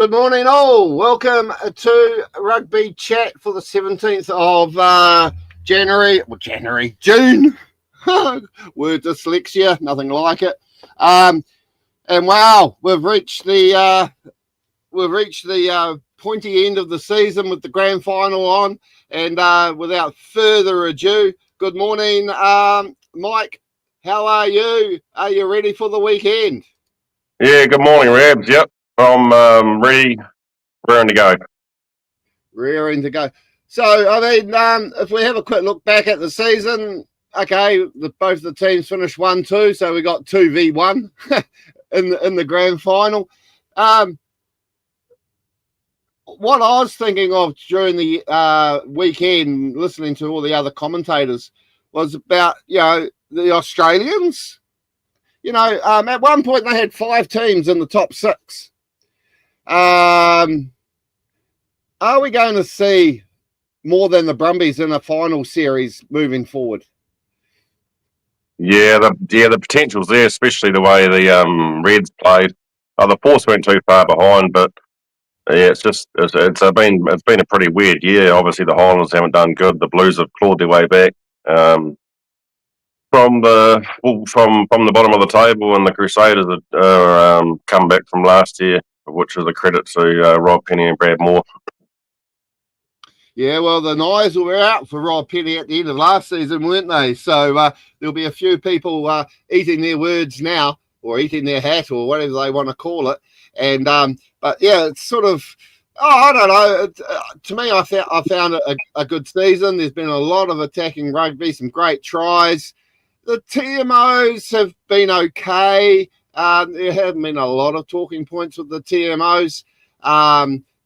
Good morning, all. Welcome to Rugby Chat for the 17th of June. Word dyslexia, nothing like it. And wow, we've reached the pointy end of the season with the grand final on. And without further ado, good morning, Mike. How are you? Are you ready for the weekend? Yeah, good morning, Rabs. Yep, I'm ready, raring to go. Rearing to go. So, I mean, if we have a quick look back at the season, okay, both the teams finished 1-2, so we got 2v1 in the grand final. What I was thinking of during the weekend, listening to all the other commentators, was about, the Australians. At one point they had 5 teams in the top 6. Are we going to see more than the Brumbies in a final series moving forward? Yeah, the potential's there, especially the way the Reds played. The Force weren't too far behind, but yeah, it's been a pretty weird year. Obviously, the Highlanders haven't done good. The Blues have clawed their way back from the bottom of the table, and the Crusaders are come back from last year, which is a credit to Rob Penny and Brad Moore. Yeah, well, the knives were out for Rob Penny at the end of last season, weren't they? So there'll be a few people eating their words now, or eating their hat, or whatever they want to call it. And but yeah, it's sort of, I don't know. To me, I found it a good season. There's been a lot of attacking rugby, some great tries. The TMOs have been okay. There haven't been a lot of talking points with the TMOs.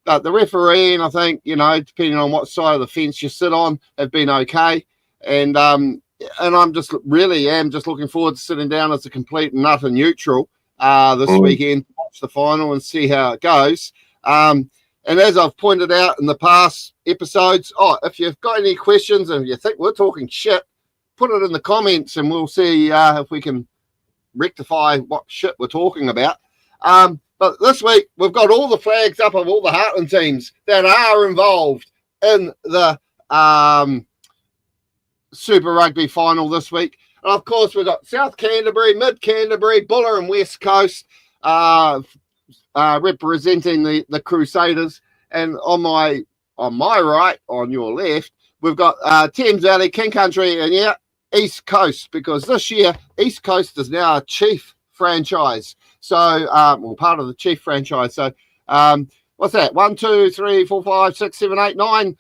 But the refereeing, I think, depending on what side of the fence you sit on, have been okay. And I'm just looking forward to sitting down as a complete and utter neutral this weekend to watch the final and see how it goes. And as I've pointed out in the past episodes, if you've got any questions and you think we're talking shit, put it in the comments and we'll see if we can rectify what shit we're talking about. But this week, we've got all the flags up of all the Heartland teams that are involved in the Super Rugby final this week. And of course, we've got South Canterbury, Mid Canterbury, Buller and West Coast representing the Crusaders. And on my right, on your left, we've got Thames Valley, King Country, and East Coast, because this year, East Coast is now a chief franchise. So, part of the chief franchise. So, what's that? 1, 2, 3, 4, 5, 6, 7, 8, 9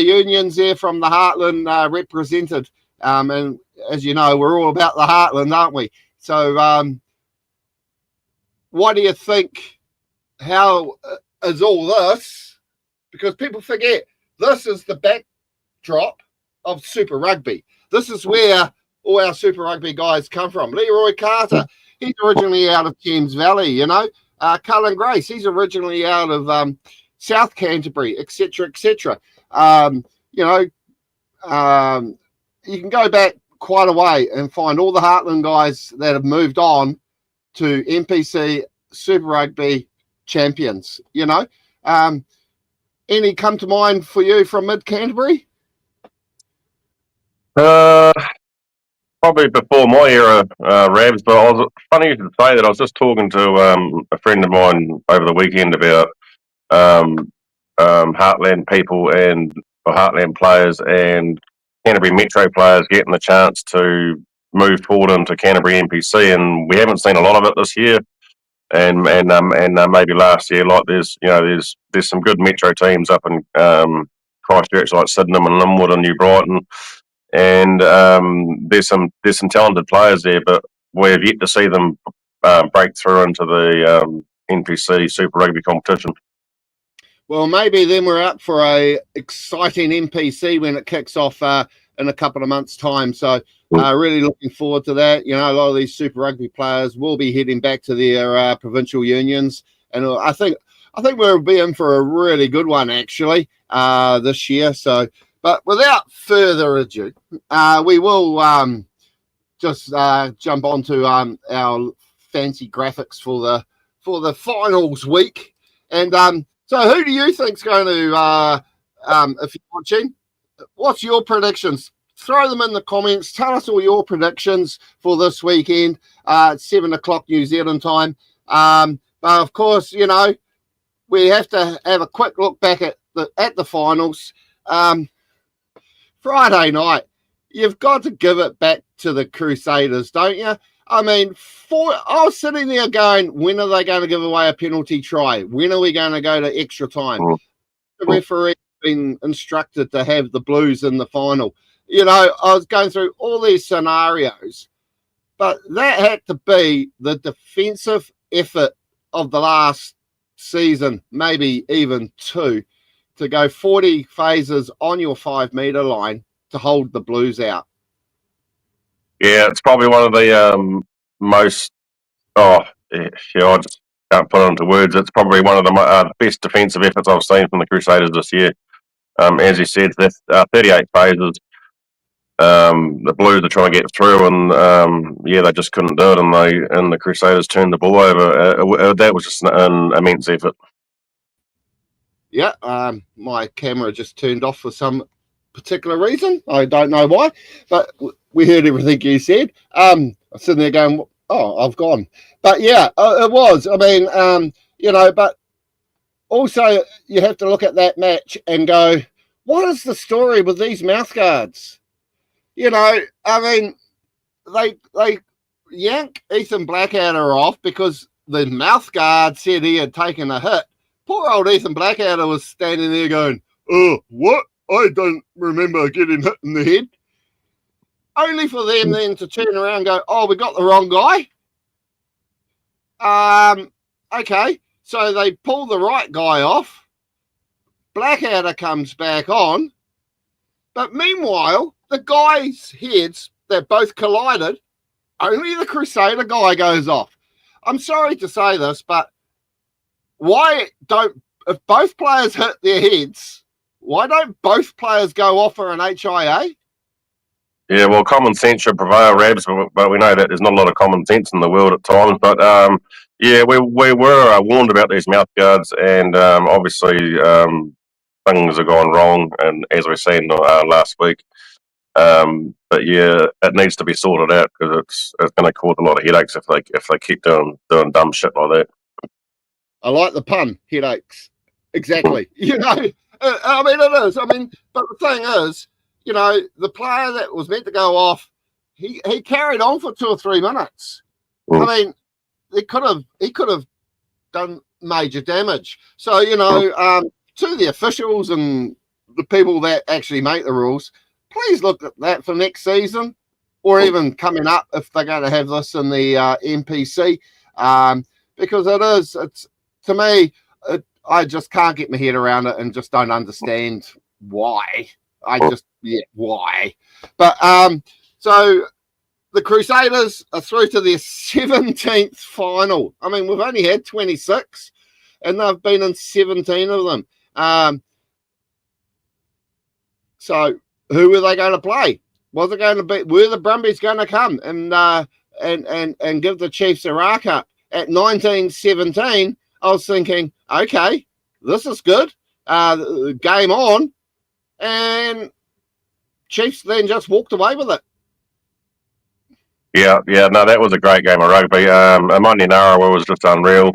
unions there from the Heartland represented. And as you know, we're all about the Heartland, aren't we? So, what do you think? How is all this? Because people forget, this is the backdrop of Super Rugby. This is where all our Super Rugby guys come from. Leroy Carter, he's originally out of Thames Valley, Cullen Grace, he's originally out of South Canterbury, etc., etc. You can go back quite a way and find all the Heartland guys that have moved on to NPC Super Rugby champions, Any come to mind for you from Mid Canterbury? Probably before my era, Rabs, but funny you should say that. I was just talking to a friend of mine over the weekend about Heartland people or Heartland players and Canterbury Metro players getting the chance to move forward into Canterbury NPC, and we haven't seen a lot of it this year, and maybe last year. Like there's some good Metro teams up in Christchurch, like Sydenham and Linwood and New Brighton. And there's some talented players there, but we've yet to see them break through into the NPC Super Rugby competition. Well, maybe then we're up for a exciting NPC when it kicks off in a couple of months' time. So really looking forward to that. A lot of these Super Rugby players will be heading back to their provincial unions, and I think we'll be in for a really good one actually this year. So. But without further ado, we will just jump onto our fancy graphics for the finals week. And so who do you think's going to, if you're watching, what's your predictions? Throw them in the comments. Tell us all your predictions for this weekend at 7 o'clock New Zealand time. But of course, you know, we have to have a quick look back at the finals. Friday night, you've got to give it back to the Crusaders, don't you? I mean, I was sitting there going, when are they going to give away a penalty try? When are we going to go to extra time? The referee been instructed to have the Blues in the final. You know, I was going through all these scenarios, but that had to be the defensive effort of the last season, maybe even two, to go 40 phases on your 5 metre line to hold the Blues out. Yeah, it's probably one of the most, I just can't put it into words. It's probably one of the best defensive efforts I've seen from the Crusaders this year. As you said, 38 phases. The Blues are trying to get through, and they just couldn't do it, and the Crusaders turned the ball over. That was just an immense effort. Yeah, my camera just turned off for some particular reason. I don't know why, but we heard everything you said. I'm sitting there going, oh, I've gone. But yeah, it was. I mean, you know, but also you have to look at that match and go, what is the story with these mouth guards? You know, I mean, they yank Ethan Blackadder off because the mouth guard said he had taken a hit. Poor old Ethan Blackadder was standing there going, oh, what? I don't remember getting hit in the head. Only for them then to turn around and go, oh, we got the wrong guy. Okay, so they pull the right guy off. Blackadder comes back on. But meanwhile, the guys' heads that both collided, only the Crusader guy goes off. I'm sorry to say this, but if both players hit their heads, why don't both players go off for an HIA? Yeah, well, common sense should prevail, Rabs, but we know that there's not a lot of common sense in the world at times. But we were warned about these mouth guards, and obviously things have gone wrong, and as we seen last week. But yeah, it needs to be sorted out because it's going to cause a lot of headaches if they keep doing dumb shit like that. I like the pun, headaches. Exactly. You know, I mean, it is. I mean, but the thing is, you know, the player that was meant to go off, he carried on for 2 or 3 minutes. I mean, he could have done major damage. So, you know, to the officials and the people that actually make the rules, please look at that for next season or even coming up if they're going to have this in the NPC, because it's to me, I just can't get my head around it and just don't understand why. Why? But so the Crusaders are through to their 17th final. I mean, we've only had 26, and they've been in 17 of them. So who were they going to play? Were the Brumbies going to come and give the Chiefs a rack up? At 19-17, I was thinking, okay, this is good. Game on. And Chiefs then just walked away with it. Yeah, no, that was a great game of rugby. Monday Narawa was just unreal.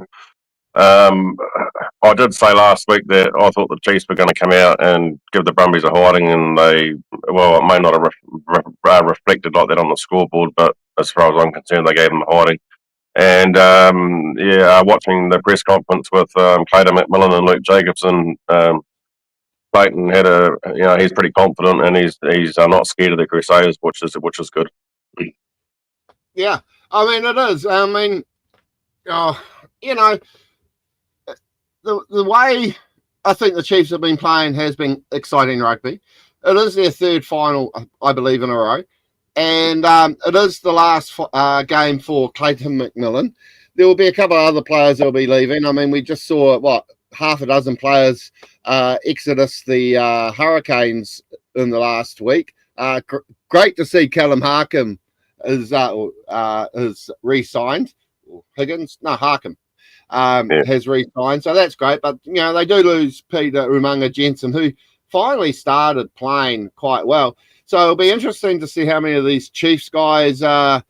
I did say last week that I thought the Chiefs were going to come out and give the Brumbies a hiding, and it may not have reflected like that on the scoreboard, but as far as I'm concerned, they gave them a hiding. And watching the press conference with Clayton McMillan and Luke Jacobson, Clayton had he's pretty confident, and he's not scared of the Crusaders, which is good. Yeah, I mean it is. I mean, you know, the way I think the Chiefs have been playing has been exciting rugby. It is their 3rd final, I believe, in a row. And it is the last game for Clayton McMillan. There will be a couple of other players that will be leaving. I mean, we just saw, half a dozen players exodus the Hurricanes in the last week. Great to see Callum Harkin is re-signed. Higgins? No, Harkin. has re-signed, so that's great. But they do lose Peter Umaga Jensen, who finally started playing quite well. So it'll be interesting to see how many of these Chiefs guys aren't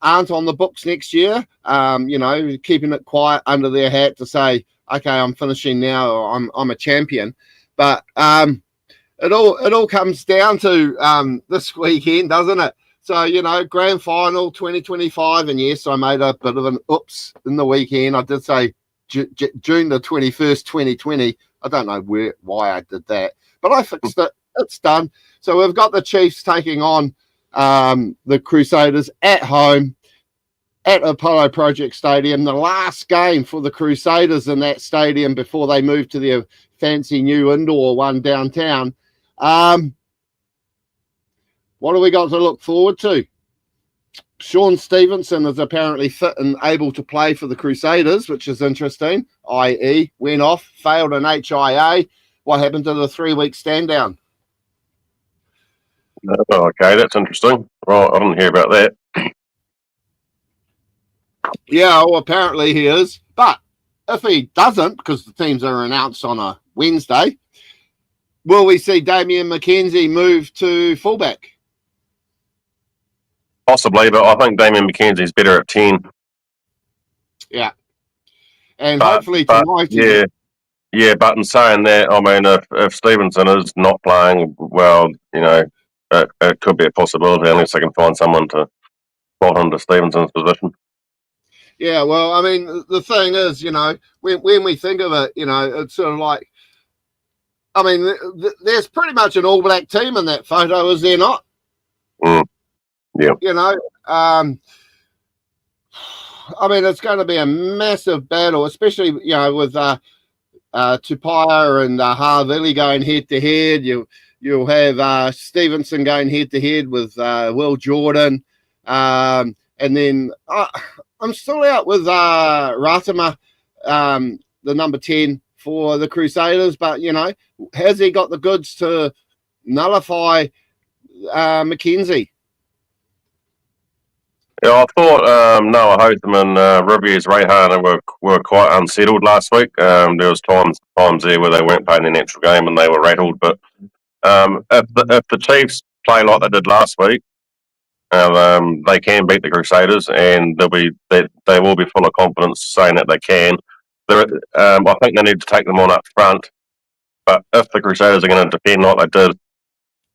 on the books next year. Keeping it quiet under their hat to say, okay, I'm finishing now, or I'm a champion. But it all comes down to this weekend, doesn't it? So, Grand Final 2025, and yes, I made a bit of an oops in the weekend. I did say June the 21st, 2020. I don't know why I did that, but I fixed it. It's done. So we've got the Chiefs taking on the Crusaders at home at Apollo Project Stadium. The last game for the Crusaders in that stadium before they move to their fancy new indoor one downtown. What do we got to look forward to? Sean Stevenson is apparently fit and able to play for the Crusaders, which is interesting, i.e. went off, failed an HIA. What happened to the 3-week stand down? Okay, that's interesting. Right, I didn't hear about that. Yeah, well, apparently he is. But if he doesn't, because the teams are announced on a Wednesday, will we see Damian McKenzie move to fullback? Possibly, but I think Damian McKenzie's better at 10. Yeah. And hopefully tonight... Yeah, but in saying that, I mean, if Stevenson is not playing, well, it could be a possibility unless they can find someone to slot into Stevenson's position. Yeah, well, I mean, the thing is, when we think of it, it's sort of like, I mean, there's pretty much an all-black team in that photo, is there not? Yeah. I mean, it's going to be a massive battle, especially, with Tupaya and Harvili going head-to-head. You'll have Stevenson going head-to-head with Will Jordan. And then I'm still out with Ratama, the number 10 for the Crusaders. But, has he got the goods to nullify McKenzie? Yeah, I thought Noah Hotham and Riviers Rayhana were quite unsettled last week. There was times there where they weren't playing their natural game and they were rattled. But if the Chiefs play like they did last week, they can beat the Crusaders, and they will be full of confidence saying that they can. I think they need to take them on up front. But if the Crusaders are going to defend like they did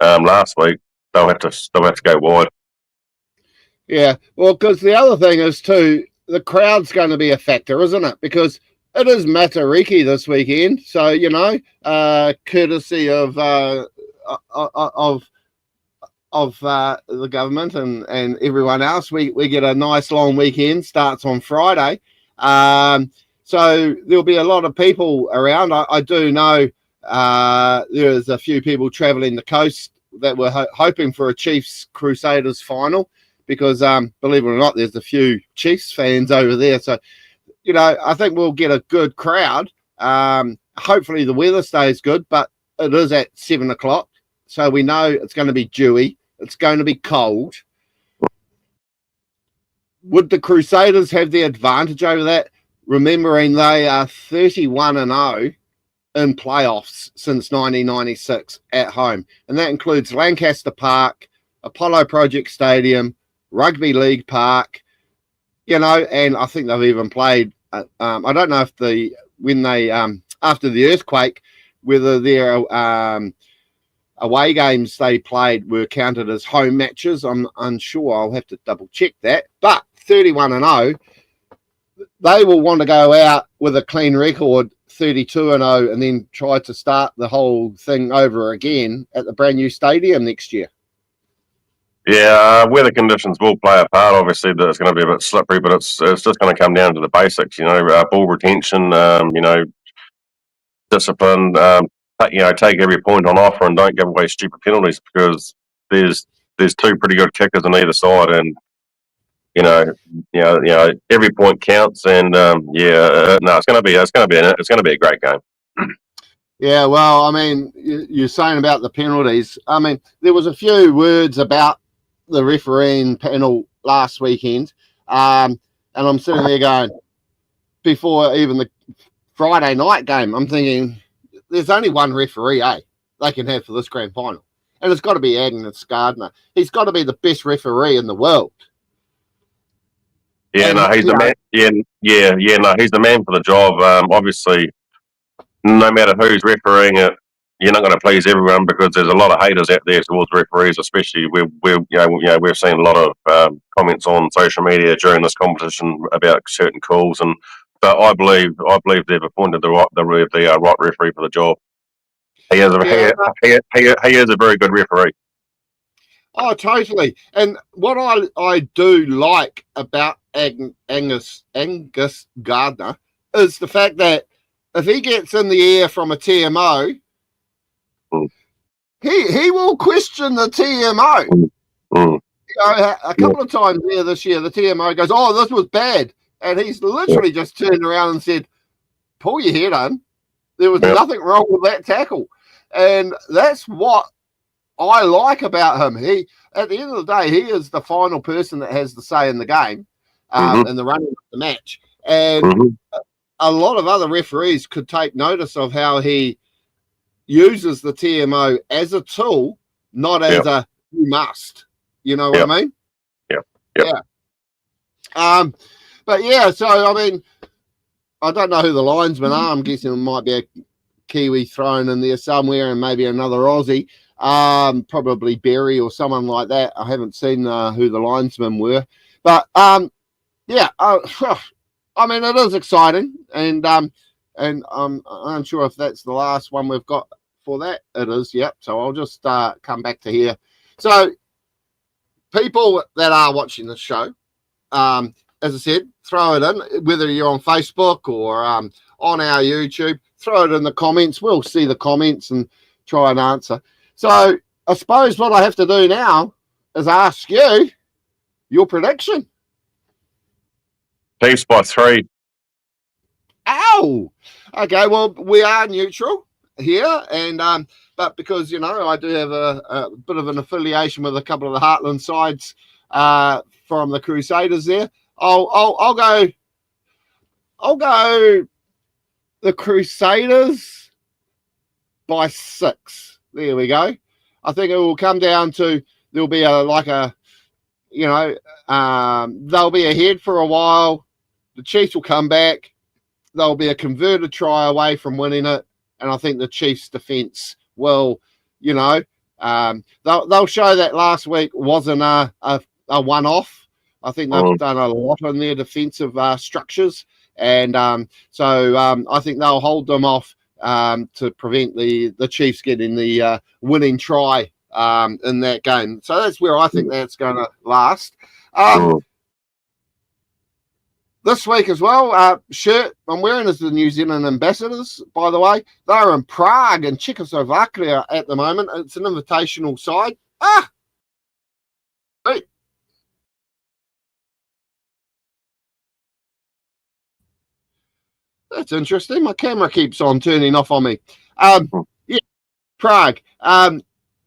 last week, they'll have to go wide. Yeah, well, because the other thing is too, the crowd's going to be a factor, isn't it? Because it is Matariki this weekend, so courtesy of the government and everyone else, we get a nice long weekend. Starts on Friday, so there'll be a lot of people around. I do know there's a few people travelling the coast that were hoping for a Chiefs Crusaders final. Because, believe it or not, there's a few Chiefs fans over there. So, I think we'll get a good crowd. Hopefully the weather stays good, but it is at 7 o'clock. So we know it's going to be dewy. It's going to be cold. Would the Crusaders have the advantage over that? Remembering they are 31-0 in playoffs since 1996 at home. And that includes Lancaster Park, Apollo Project Stadium, Rugby League Park, and I think they've even played. I don't know if after the earthquake, whether their away games they played were counted as home matches. I'm unsure. I'll have to double check that. But 31-0, they will want to go out with a clean record, 32-0, and then try to start the whole thing over again at the brand new stadium next year. Yeah, weather conditions will play a part. Obviously, that it's going to be a bit slippery, but it's just going to come down to the basics. Ball retention. Discipline. Take every point on offer and don't give away stupid penalties because there's two pretty good kickers on either side, and every point counts. And it's going to be a great game. Yeah, well, I mean, you're saying about the penalties. I mean, there was a few words about the refereeing panel last weekend, and I'm sitting there going, before even the Friday night game, I'm thinking there's only one referee, they can have for this grand final. And it's got to be Agnes Gardner. He's got to be the best referee in the world. Yeah, And, no, he's the man. Yeah, no, he's the man for the job. Obviously, no matter who's refereeing it, you're not going to please everyone because there's a lot of haters out there towards referees, especially we've seen a lot of comments on social media during this competition about certain calls, and but I believe they've appointed the right referee for the job. He is a very good referee. Oh, totally. And what I do like about Angus Gardner is the fact that if he gets in the air from a TMO, he will question the TMO. A couple of times there this year, the TMO goes, "Oh, this was bad," and he's literally just turned around and said, "Pull your head on. There was nothing wrong with that tackle," and that's what I like about him. He, at the end of the day, he is the final person that has the say in the game and the running of the match. And a lot of other referees could take notice of how he uses the TMO as a tool, not as a you must. You know what I mean? Yeah. But yeah, so I mean, I don't know who the linesmen are. I'm guessing it might be a Kiwi thrown in there somewhere and maybe another Aussie. Probably Berry or someone like that. I haven't seen who the linesmen were, but I mean, it is exciting, and I'm unsure if that's the last one we've got for that. It is, yep. So I'll just come back to here. So people that are watching the show, as I said, throw it in, whether you're on Facebook or on our YouTube, throw it in the comments. We'll see the comments and try and answer. So I suppose what I have to do now is ask you your prediction. Chiefs by 3. Ow! Okay, well, we are neutral here, and but because, you know, I do have a bit of an affiliation with a couple of the Heartland sides from the Crusaders there, I'll go the Crusaders by 6. There we go. I think it will come down to there'll be they'll be ahead for a while. The Chiefs will come back. They'll be a converted try away from winning it, and I think the Chiefs' defence will, they'll show that last week wasn't a one-off. I think they've done a lot on their defensive structures, and so I think they'll hold them off to prevent the Chiefs getting the winning try in that game. So that's where I think that's going to last. This week as well, shirt I'm wearing is the New Zealand Ambassadors, by the way. They're in Prague and Czechoslovakia at the moment. It's an invitational side. Great. That's interesting. My camera keeps on turning off on me. Prague.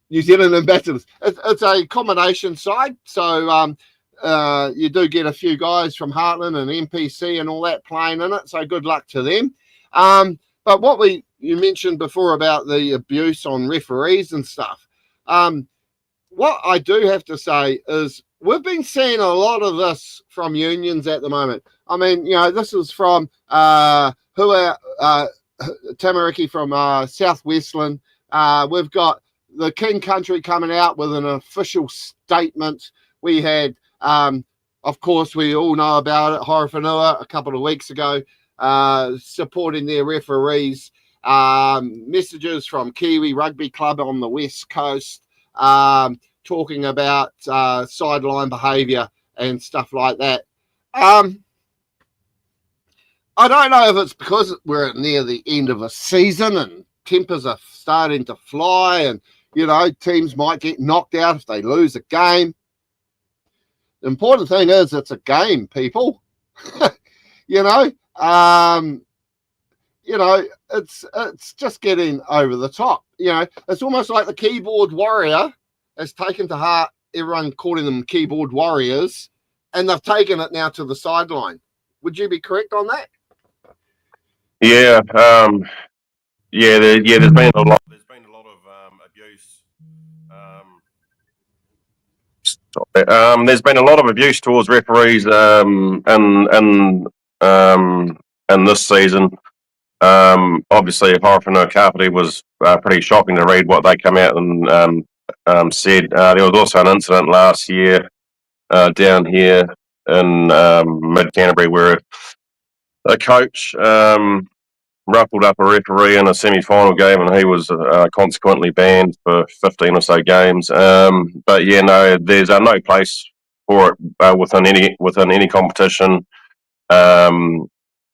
New Zealand Ambassadors. It's a combination side, so you do get a few guys from Heartland and NPC and all that playing in it, so good luck to them. But what you mentioned before about the abuse on referees and stuff, what I do have to say is we've been seeing a lot of this from unions at the moment. I mean, this is from Tamariki from South Westland. We've got the King Country coming out with an official statement. We had, of course, we all know about it, Horowhenua a couple of weeks ago, supporting their referees. Messages from Kiwi Rugby Club on the West Coast, talking about sideline behaviour and stuff like that. I don't know if it's because we're near the end of a season and tempers are starting to fly and, teams might get knocked out if they lose a game. The important thing is it's a game, people. It's just getting over the top. It's almost like the keyboard warrior has taken to heart everyone calling them keyboard warriors, and they've taken it now to the sideline. Would you be correct on that? Yeah, there's been a lot. There's been a lot of abuse. There's been a lot of abuse towards referees in this season. Obviously, apart from no Carpety, was pretty shocking to read what they come out and said. There was also an incident last year down here in mid Canterbury where a coach ruffled up a referee in a semi-final game, and he was consequently banned for 15 or so games. But yeah, no, there's no place for it within any competition.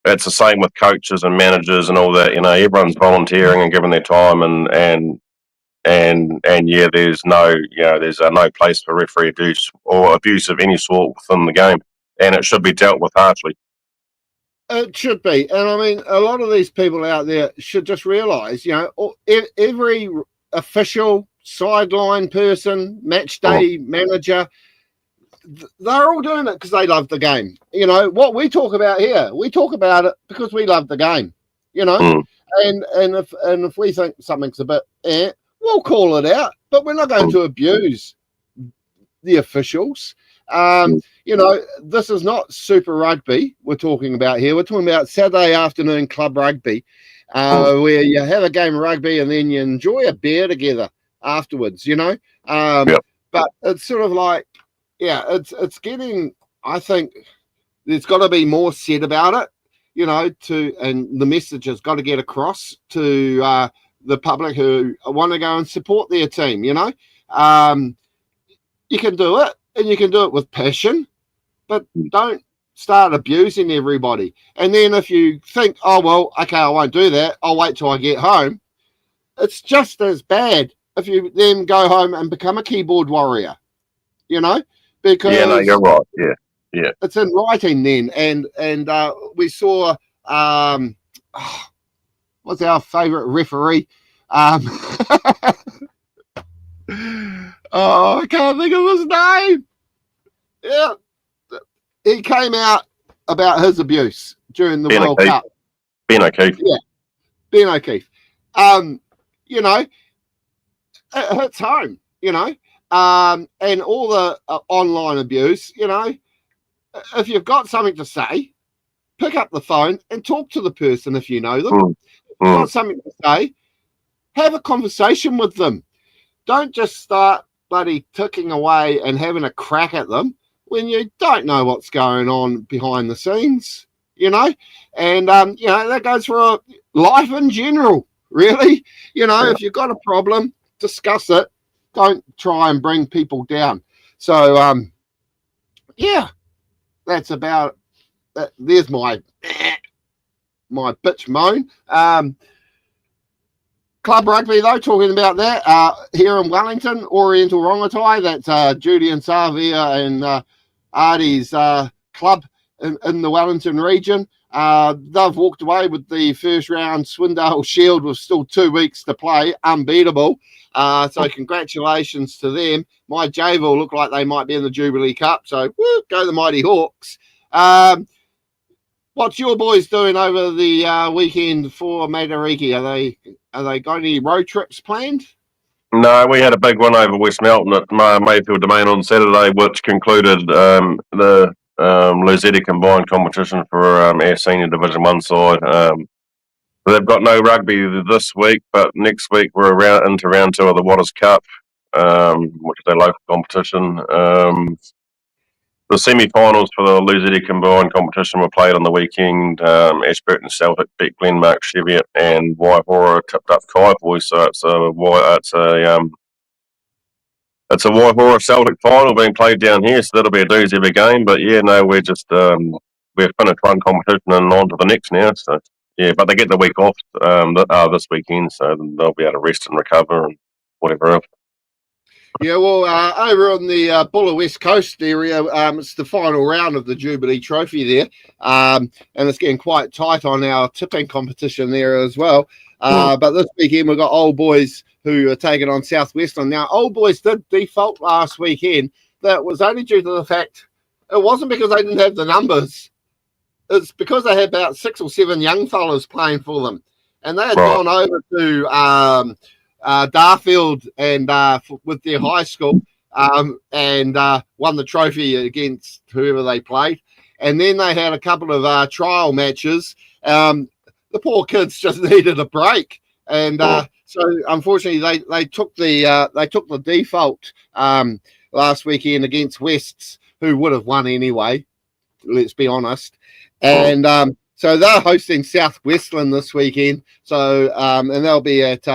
It's the same with coaches and managers and all that. Everyone's volunteering and giving their time, and yeah, there's no place for referee abuse or abuse of any sort within the game, and it should be dealt with harshly. It should be. And I mean, a lot of these people out there should just realise, every official, sideline person, match day manager, they're all doing it because they love the game. What we talk about here, we talk about it because we love the game, and if we think something's a bit we'll call it out, but we're not going to abuse the officials. This is not Super Rugby we're talking about here. We're talking about Saturday afternoon club rugby, where you have a game of rugby and then you enjoy a beer together afterwards, But it's sort of like, it's getting, I think there's got to be more said about it, and the message has got to get across to the public who want to go and support their team, You can do it, and you can do it with passion, but don't start abusing everybody. And then if you think, oh, well, okay, I won't do that, I'll wait till I get home, it's just as bad if you then go home and become a keyboard warrior, because yeah, no, you're right. Yeah. It's in writing then. And we saw, what's our favourite referee? Oh, I can't think of his name. Yeah. He came out about his abuse during the World Cup. Ben O'Keefe. Yeah. Ben O'Keefe. It hits home, and all the online abuse, if you've got something to say, pick up the phone and talk to the person if you know them. If you've got something to say, have a conversation with them. Don't just start bloody ticking away and having a crack at them when you don't know what's going on behind the scenes, and that goes for life in general, really. If you've got a problem, discuss it. Don't try and bring people down. So that's about that. There's my bitch moan. Club rugby, though, talking about that, here in Wellington, Oriental Rongotai, that's Judy and Savia and Artie's club in the Wellington region. They've walked away with the first round Swindale Shield with still 2 weeks to play, unbeatable. So congratulations to them. My Javel look like they might be in the Jubilee Cup, so go the Mighty Hawks. What's your boys doing over the weekend for Matariki? Are they got any road trips planned? No, we had a big one over West Melton at Mayfield Domain on Saturday, which concluded the Luzeti combined competition for our senior Division 1 side. They've got no rugby this week, but next week we're into round 2 of the Waters Cup, which is their local competition. The semi-finals for the Luzeti combined competition were played on the weekend. Ashburton Celtic beat Glenmark Cheviot, and Waihora tipped up Kaiapoi. So it's a Waihora Celtic final being played down here. So that'll be a doozy of a game. But yeah, no, we're just we've finished one competition and on to the next now. So yeah, but they get the week off this weekend, so they'll be able to rest and recover and whatever else. Yeah, well, over on the Buller West Coast area, it's the final round of the Jubilee Trophy there, and it's getting quite tight on our tipping competition there as well. But this weekend we've got Old Boys who are taking on Southwestern. Now, Old Boys did default last weekend. That was only due to the fact it wasn't because they didn't have the numbers. it's because they had about 6 or 7 young fellas playing for them, and they had Right. gone over to Darfield and with their high school and won the trophy against whoever they played. And then they had a couple of trial matches. The poor kids just needed a break, and so unfortunately they took the default last weekend against Wests, who would have won anyway. Let's be honest. And so they're hosting South Westland this weekend. So and they'll be at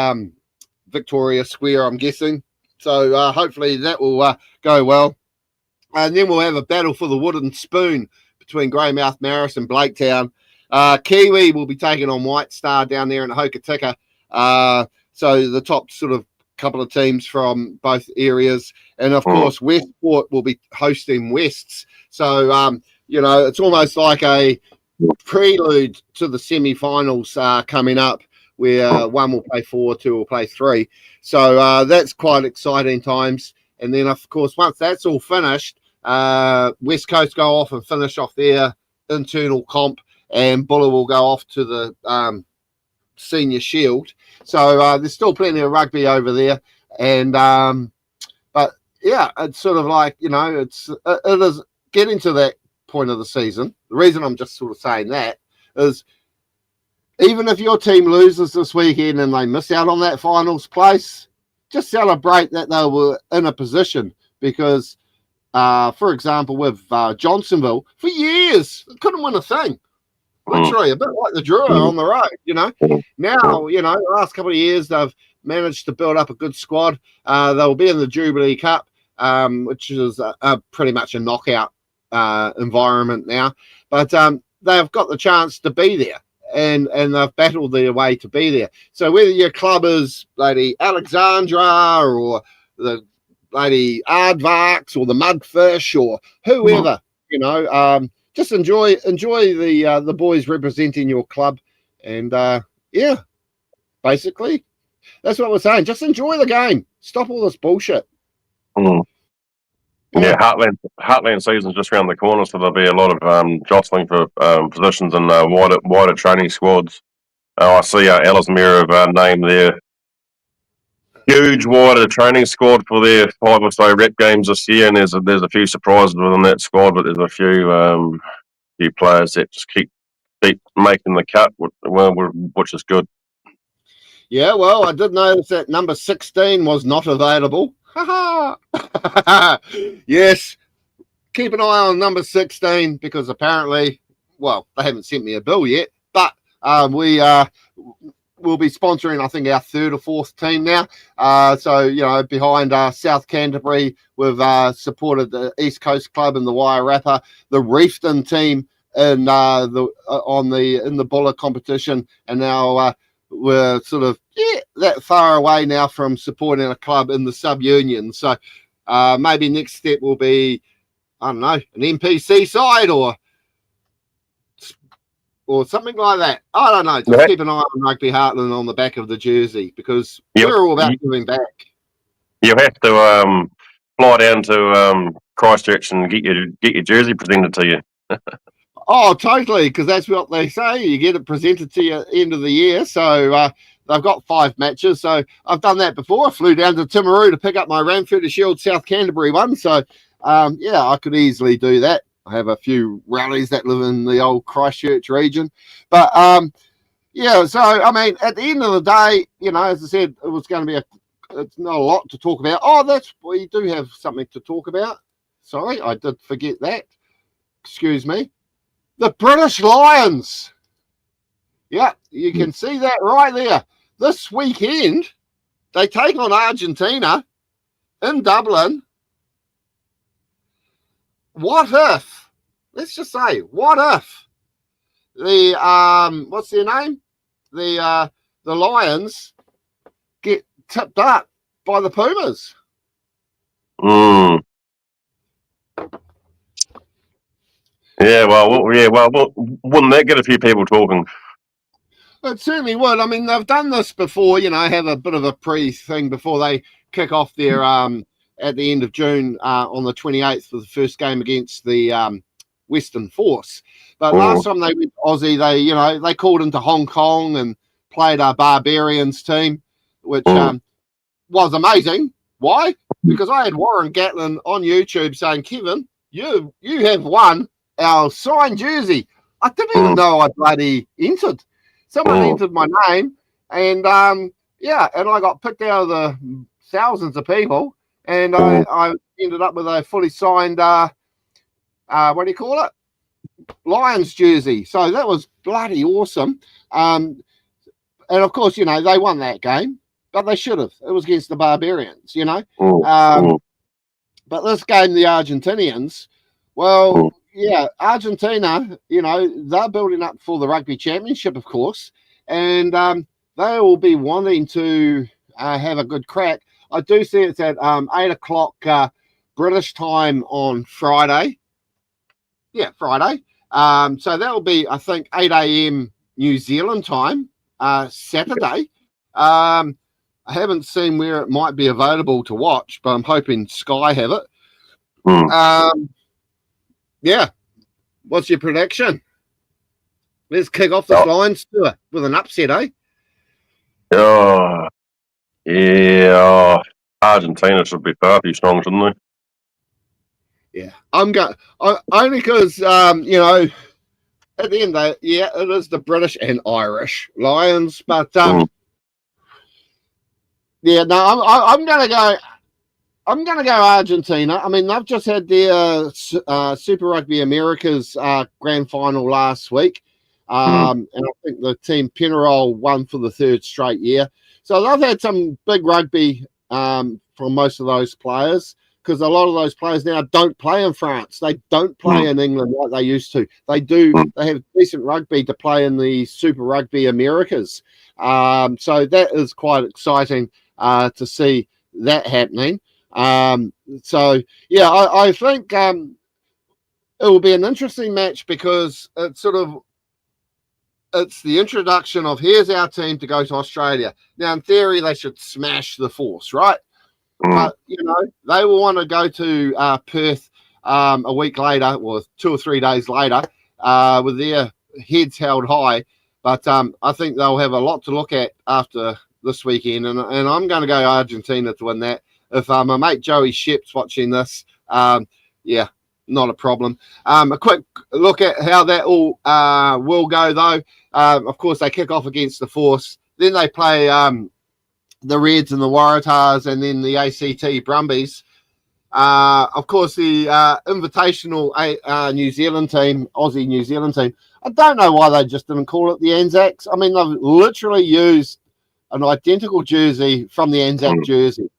Victoria Square, I'm guessing. So hopefully that will go well. And then we'll have a battle for the wooden spoon between Greymouth Marist and Blaketown. Kiwi will be taking on White Star down there in Hokitika. So the top sort of couple of teams from both areas. And, of course, Westport will be hosting Wests. So, it's almost like a prelude to the semi-finals coming up, where one will play 4, 2 will play 3. So that's quite exciting times. And then, of course, once that's all finished, West Coast go off and finish off their internal comp, and Buller will go off to the Senior Shield. So there's still plenty of rugby over there. And but yeah, it's sort of like, it is getting to that point of the season. The reason I'm just sort of saying that is, even if your team loses this weekend and they miss out on that finals place, just celebrate that they were in a position, because for example, with Johnsonville, for years couldn't win a thing. Literally, a bit like the Drua on the road, Now, the last couple of years, they've managed to build up a good squad. They'll be in the Jubilee Cup, which is pretty much a knockout environment now. But they've got the chance to be there, and they've battled their way to be there. So whether your club is Lady Alexandra or the Lady Aardvarks or the Mudfish or whoever, just enjoy the boys representing your club, and basically that's what we're saying. Just enjoy the game. Stop all this bullshit. Yeah, Heartland season's just around the corner, so there'll be a lot of jostling for positions in wider training squads. I see Ellesmere have named their huge wider training squad for their 5 or so rep games this year, and there's a few surprises within that squad, but there's a few players that just keep making the cut, which is good. Yeah, well, I did notice that number 16 was not available. Yes, keep an eye on number 16, because apparently, well, they haven't sent me a bill yet, but we will be sponsoring, I think, our 3rd or 4th team now. So, behind South Canterbury, we've supported the East Coast Club and the Wairarapa, the Reefton team in the Buller competition, and now we're sort of that far away now from supporting a club in the sub-union. So maybe next step will be, I don't know, an NPC side or something like that. I don't know. Just keep an eye on Rugby Heartland on the back of the jersey, because we're all about giving back. You have to fly down to Christchurch and get your jersey presented to you. Oh, totally, because that's what they say. You get it presented to you at the end of the year. So they've got 5 matches. So I've done that before. I flew down to Timaru to pick up my Ranfurter Shield South Canterbury one. So, I could easily do that. I have a few rallies that live in the old Christchurch region. But, so, I mean, at the end of the day, as I said, it was going to be it's not a lot to talk about. Oh, we do have something to talk about. Sorry, I did forget that. Excuse me. The British Lions. Yeah, you can see that right there. This weekend, they take on Argentina in Dublin. What if, let's just say, what if the, what's their name? The Lions get tipped up by the Pumas? Yeah, well, wouldn't that get a few people talking? It certainly would. I mean, they've done this before, have a bit of a pre-thing before they kick off their, at the end of June, on the 28th for the first game against the Western Force. But last time they went to Aussie, they called into Hong Kong and played our Barbarians team, which was amazing. Why? Because I had Warren Gatlin on YouTube saying, Kevin, you have won our signed jersey. I didn't even know I bloody entered. Someone entered my name, and and I got picked out of the thousands of people, and I ended up with a fully signed, what do you call it? Lions jersey. So that was bloody awesome. And of course, they won that game, but they should have. It was against the Barbarians, But this game, the Argentinians, well, Argentina, they're building up for the Rugby Championship, of course, and they will be wanting to have a good crack. I do see it's at 8 o'clock British time on Friday. Yeah, Friday. So that will be, I think, 8 a.m. New Zealand time, Saturday. I haven't seen where it might be available to watch, but I'm hoping Sky have it. What's your prediction? Let's kick off this Lions tour with an upset, eh? Argentina should be far too strong, shouldn't they? Yeah, I'm going only because at the end of it is the British and Irish Lions, but I'm going to go. I'm going to go Argentina. I mean, they've just had their Super Rugby America's Grand Final last week. And I think the team Penarol won for the third straight year. So they've had some big rugby from most of those players, because a lot of those players now don't play in France. They don't play in England like they used to. They do. They have decent rugby to play in the Super Rugby Americas. So that is quite exciting to see that happening. I think it will be an interesting match, because it's the introduction of, here's our team to go to Australia. Now, in theory, they should smash the Force, right? But, they will want to go to Perth a week later, or 2 or 3 days later, with their heads held high. But I think they'll have a lot to look at after this weekend, and I'm going to go Argentina to win that. If my mate Joey Shep's watching this, not a problem. A quick look at how that all will go, though. Of course, they kick off against the Force. Then they play the Reds and the Waratahs, and then the ACT Brumbies. Of course, the invitational New Zealand team, Aussie New Zealand team, I don't know why they just didn't call it the Anzacs. I mean, they've literally used an identical jersey from the Anzac jersey.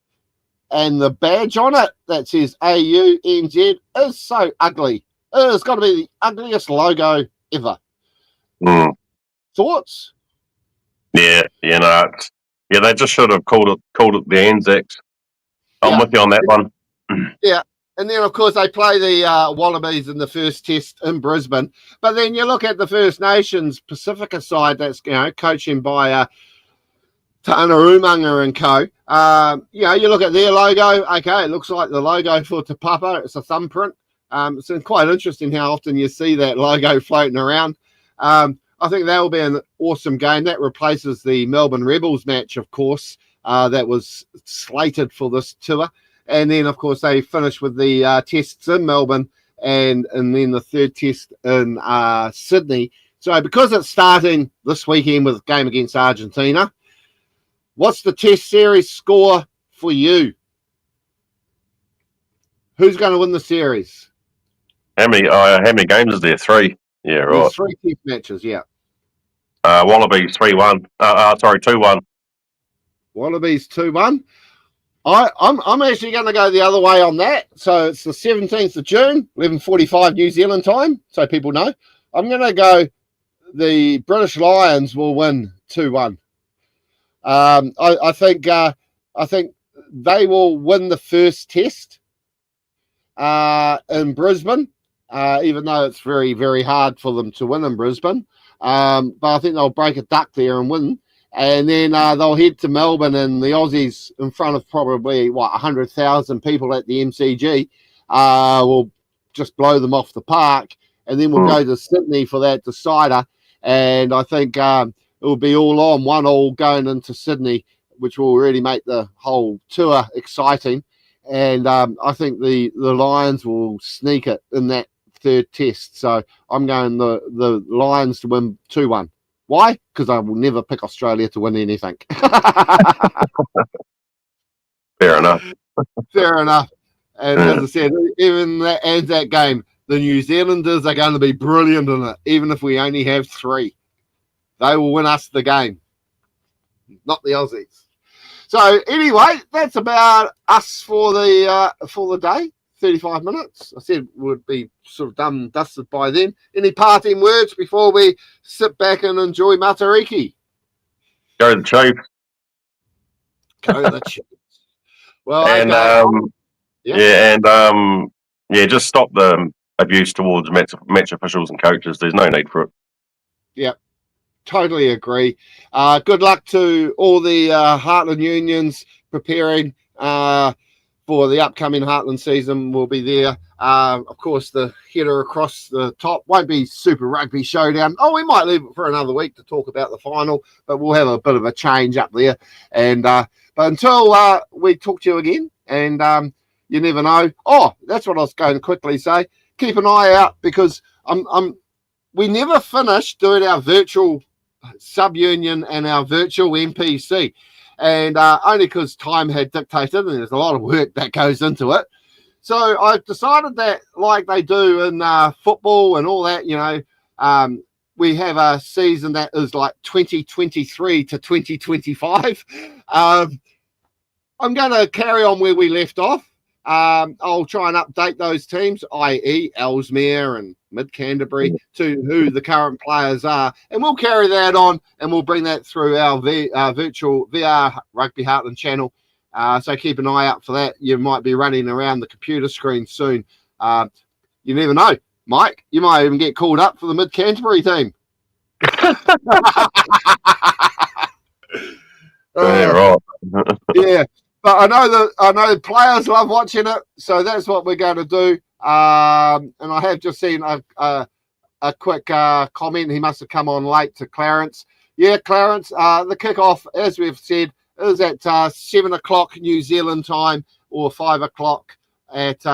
And the badge on it that says AUNZ is so ugly. It's got to be the ugliest logo ever. Thoughts? Yeah, they just should have called it the Anzacs. I'm with you on that one. Yeah, and then of course they play the Wallabies in the first test in Brisbane. But then you look at the First Nations Pacifica side that's coaching by Tāna Umaga and co. You look at their logo. Okay, it looks like the logo for Te Papa. It's a thumbprint. It's quite interesting how often you see that logo floating around. I think that will be an awesome game. That replaces the Melbourne Rebels match, of course, that was slated for this tour. And then, of course, they finish with the tests in Melbourne and then the third test in Sydney. So because it's starting this weekend with a game against Argentina, what's the test series score for you? Who's going to win the series? How many games is there? 3. Yeah, right. There's 3 test matches, yeah. Wallabies 3-1. 2-1. Wallabies 2-1. I'm actually going to go the other way on that. So it's the 17th of June, 11:45 New Zealand time, so people know. I'm going to go the British Lions will win 2-1. I think they will win the first test in Brisbane, even though it's very, very hard for them to win in Brisbane. But I think they'll break a duck there and win. And then they'll head to Melbourne, and the Aussies, in front of probably, 100,000 people at the MCG, will just blow them off the park. and then we'll go to Sydney for that decider. And I think it will be all on 1-1 going into Sydney, which will really make the whole tour exciting. And I think the Lions will sneak it in that third test. So I'm going the Lions to win 2-1. Why? Because I will never pick Australia to win anything. Fair enough. Fair enough. And as I said, even that Anzac game, the New Zealanders are going to be brilliant in it, even if we only have 3. They will win us the game, not the Aussies. So anyway, that's about us for the day. 35 minutes. I said would be sort of done and dusted by then. Any parting words before we sit back and enjoy Matariki? Go to the Chiefs. Go to the Chiefs. Well, and okay. Just stop the abuse towards match officials and coaches. There's no need for it. Yeah, totally agree. Good luck to all the Heartland unions preparing for the upcoming Heartland season. Will be there. Of course, the header across the top won't be Super Rugby Showdown. Oh, we might leave it for another week to talk about the final, but we'll have a bit of a change up there. And but until we talk to you again, and you never know. Oh, that's what I was going to quickly say. Keep an eye out, because we never finished doing our virtual sub-union and our virtual NPC. And only because time had dictated, and there's a lot of work that goes into it. So I've decided that, like they do in football and all that, we have a season that is like 2023 to 2025. I'm going to carry on where we left off. I'll try and update those teams, i.e. Ellesmere and Mid-Canterbury, to who the current players are. And we'll carry that on, and we'll bring that through our virtual VR Rugby Heartland channel. So keep an eye out for that. You might be running around the computer screen soon. You never know. Mike, you might even get called up for the Mid-Canterbury team. Right. Yeah. But I know the players love watching it, so that's what we're going to do. And I have just seen a quick comment. He must have come on late to Clarence. Yeah, Clarence, the kickoff, as we've said, is at 7 o'clock New Zealand time, or 5 o'clock at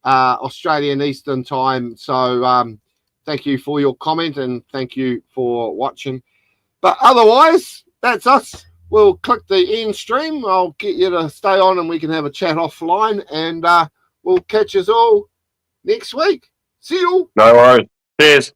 Australian Eastern time. So thank you for your comment, and thank you for watching. But otherwise, that's us. We'll click the end stream. I'll get you to stay on, and we can have a chat offline, and we'll catch us all next week. See you all. No worries. Cheers.